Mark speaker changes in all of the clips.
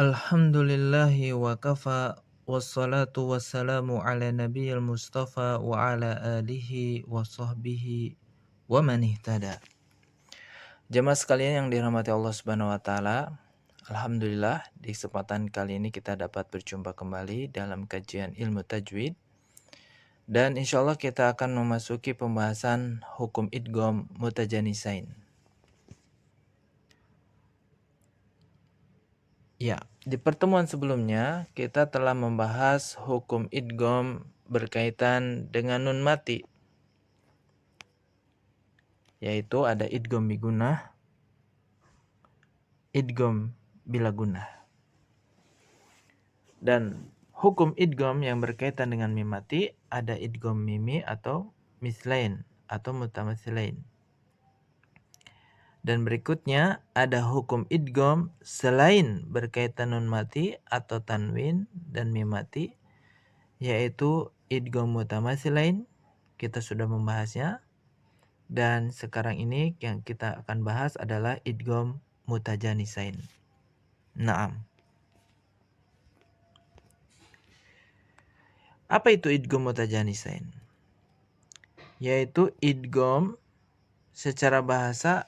Speaker 1: Alhamdulillahi wa kafa wassalatu wassalamu ala nabiyil mustafa wa ala alihi wa sahbihi wa man ihtada. Jemaah sekalian yang dirahmati Allah Subhanahu wa taala, alhamdulillah di kesempatan kali ini kita dapat berjumpa kembali dalam kajian ilmu tajwid dan insyaallah kita akan memasuki pembahasan hukum idgham mutajanisain. Ya, di pertemuan sebelumnya kita telah membahas hukum idgham berkaitan dengan nun mati, yaitu ada idgham bigunah, idgham bila gunah. Dan hukum idgham yang berkaitan dengan mim mati ada idgham mimi atau mislain atau mutamatsilain. Dan berikutnya ada hukum idgham selain berkaitan nun mati atau tanwin dan mim mati, yaitu idgham mutamatsilain. Kita sudah membahasnya. Dan sekarang ini yang kita akan bahas adalah idgham mutajanisain. Naam. Apa itu idgham mutajanisain? Yaitu idgham secara bahasa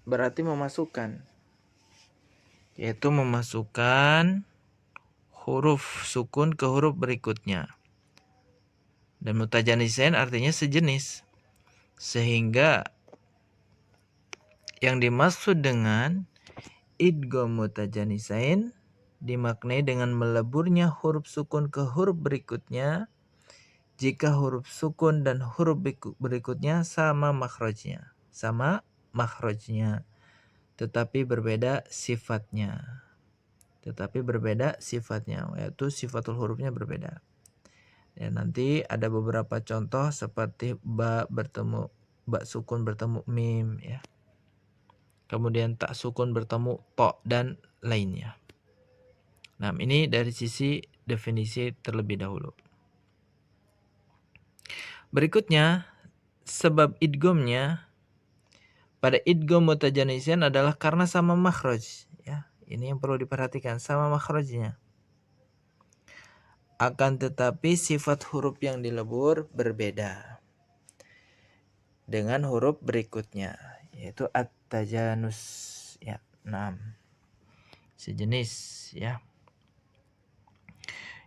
Speaker 1: berarti memasukkan. Yaitu memasukkan huruf sukun ke huruf berikutnya. Dan mutajanisain artinya sejenis. Sehingga yang dimaksud dengan idgham mutajanisain dimaknai dengan meleburnya huruf sukun ke huruf berikutnya jika huruf sukun dan huruf berikutnya sama makhrajnya. Tetapi berbeda sifatnya. Yaitu sifatul hurufnya berbeda. Ya, nanti ada beberapa contoh seperti ba sukun bertemu mim ya. Kemudian tak sukun bertemu to dan lainnya. Nah, ini dari sisi definisi terlebih dahulu. Berikutnya, sebab idghamnya pada idgham mutajanisain adalah karena sama makhraj ya. Ini yang perlu diperhatikan, sama makhrajnya. Akan tetapi sifat huruf yang dilebur berbeda dengan huruf berikutnya, yaitu at-tajanus ya. 6 sejenis ya,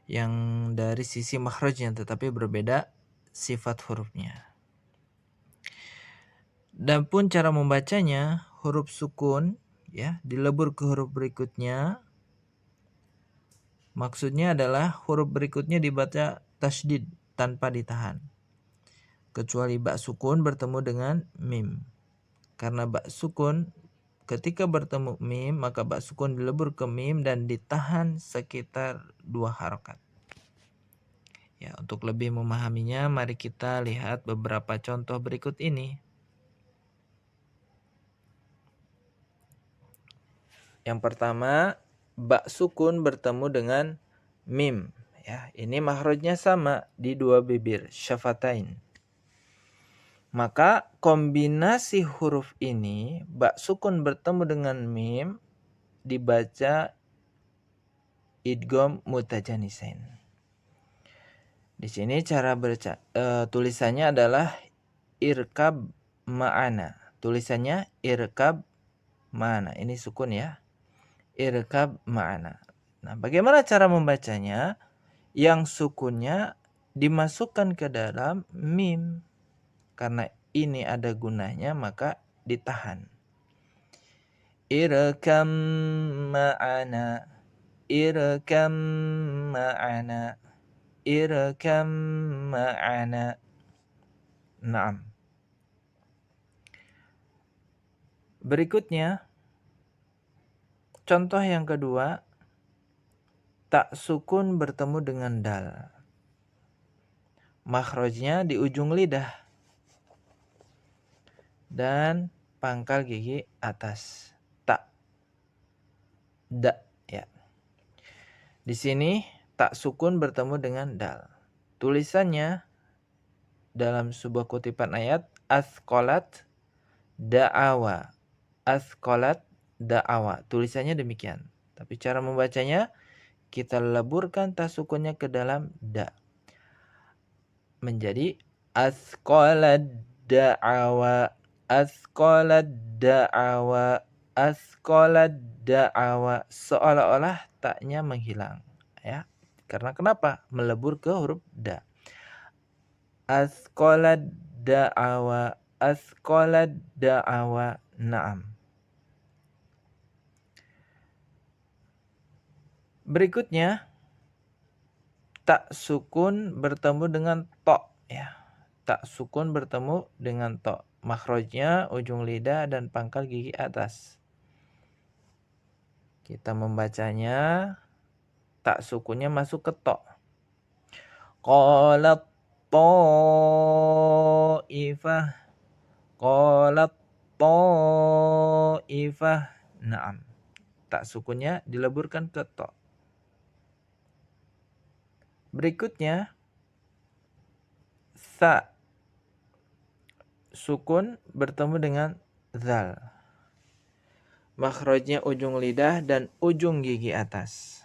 Speaker 1: yang dari sisi makhrajnya tetapi berbeda sifat hurufnya. Dan pun cara membacanya, huruf sukun ya dilebur ke huruf berikutnya. Maksudnya adalah huruf berikutnya dibaca tasydid tanpa ditahan. Kecuali ba sukun bertemu dengan mim. Karena ba sukun ketika bertemu mim, maka ba sukun dilebur ke mim dan ditahan sekitar 2 harokat. Ya, untuk lebih memahaminya, mari kita lihat beberapa contoh berikut ini. Yang pertama, ba sukun bertemu dengan mim. Ya, ini makhrajnya sama di 2 bibir, syafatain. Maka kombinasi huruf ini, ba sukun bertemu dengan mim, dibaca idgham mutajanisain. Di sini cara tulisannya adalah irkab ma'ana. Tulisannya irkab ma'ana. Ini sukun ya. Irkab ma'ana. Nah, bagaimana cara membacanya? Yang sukunnya dimasukkan ke dalam mim. Karena ini ada gunanya maka ditahan. Irkam ma'ana. Irkam ma'ana. Irkam ma'ana. Naam. Berikutnya, contoh yang kedua, tak sukun bertemu dengan dal. Makhrajnya di ujung lidah dan pangkal gigi atas. Tak. Da ya. Di sini tak sukun bertemu dengan dal. Tulisannya dalam sebuah kutipan ayat asqalat da'awa. Asqalat da'awa. Tulisannya demikian. Tapi cara membacanya kita leburkan ta sukunnya ke dalam da. Menjadi asqalad da'awa, asqalad da'awa, asqalad da'awa. Seolah-olah taknya menghilang, ya. Karena kenapa? Melebur ke huruf da. Asqalad da'awa, asqalad da'awa. Naam. Berikutnya tak sukun bertemu dengan to, ya. Tak sukun bertemu dengan to. Makhrajnya ujung lidah dan pangkal gigi atas. Kita membacanya tak sukunnya masuk ke to. Qalat ta'ifah, qalat ta'ifah. Naam. Tak sukunnya dileburkan ke to. Berikutnya sa sukun bertemu dengan zal. Makhrajnya ujung lidah dan ujung gigi atas.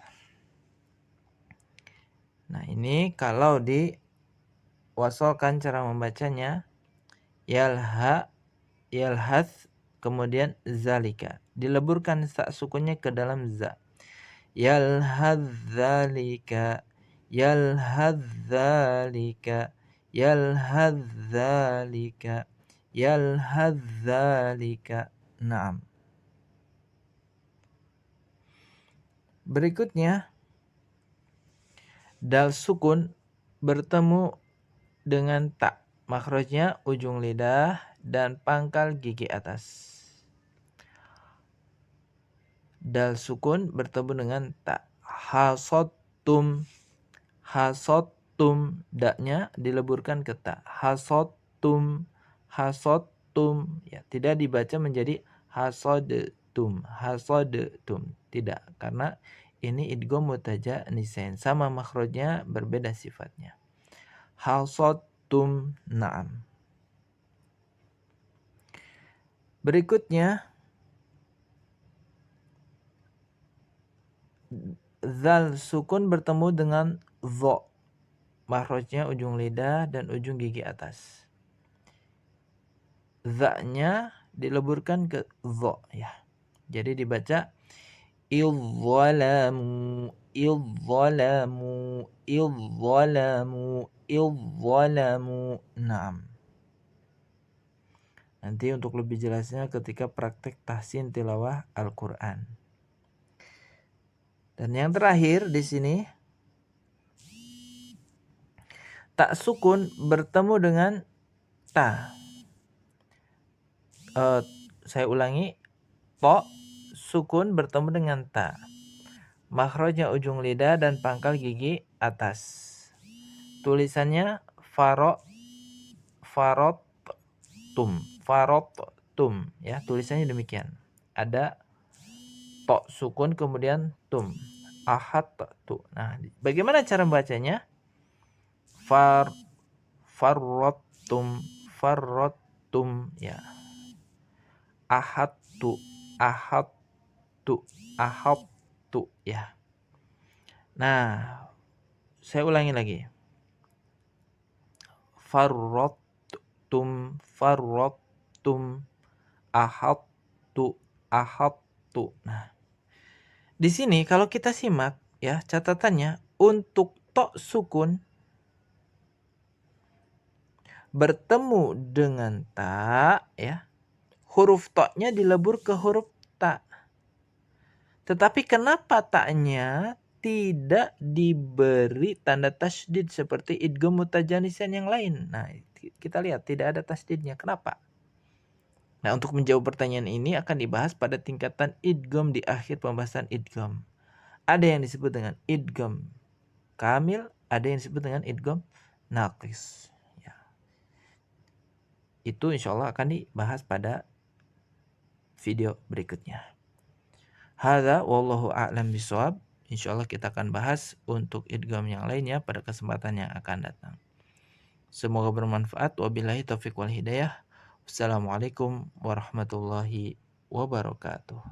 Speaker 1: Nah, ini kalau diwasolkan cara membacanya yalha, yalhas, kemudian zalika. Dileburkan sa sukunnya ke dalam za. Yalhadzalika, yalhadzalika, yalhadzalika, yalhadzalika. Naam. Berikutnya dal sukun bertemu dengan ta. Makhrajnya ujung lidah dan pangkal gigi atas. Dal sukun bertemu dengan ta. Hasottum, hasottum, daknya dileburkan ke ta. Hasottum, hasottum, ya, tidak dibaca menjadi hasodtum, hasodtum, tidak, karena ini idgham mutaja nisain, sama makhrajnya berbeda sifatnya. Hasottum. Naam. Berikutnya zal sukun bertemu dengan dho. Makhrajnya ujung lidah dan ujung gigi atas. Za-nya dileburkan ke dho, ya. Jadi dibaca idzalamu, idzalamu, idzalamu, idzalamu. Naam. Nanti untuk lebih jelasnya ketika praktek tahsin tilawah Al-Qur'an. Dan yang terakhir di sini tak sukun bertemu dengan ta. Saya ulangi, to sukun bertemu dengan ta. Makhrajnya ujung lidah dan pangkal gigi atas. Tulisannya farottum, farottum, ya, tulisannya demikian. Ada to sukun kemudian tum. Ahadtu. Nah, bagaimana cara membacanya? Farottum, farottum, ya. Ahadtu, ahadtu, ahadtu, ya. Nah, saya ulangi lagi. Farottum, farottum, ahadtu, ahadtu. Nah, di sini kalau kita simak, ya, catatannya untuk to sukun bertemu dengan ta, ya. Huruf to-nya dilebur ke huruf ta. Tetapi kenapa ta-nya tidak diberi tanda tasydid seperti idgham mutajanisan yang lain? Nah, kita lihat tidak ada tasydidnya. Kenapa? Nah, untuk menjawab pertanyaan ini akan dibahas pada tingkatan idgham di akhir pembahasan idgham. Ada yang disebut dengan idgham kamil, ada yang disebut dengan idgham naqis. Ya. Itu insya Allah akan dibahas pada video berikutnya. Hadza wallahu a'lam bishawab. Insyaallah kita akan bahas untuk idgham yang lainnya pada kesempatan yang akan datang. Semoga bermanfaat. Wabillahi taufiq wal hidayah. Wassalamualaikum warahmatullahi wabarakatuh.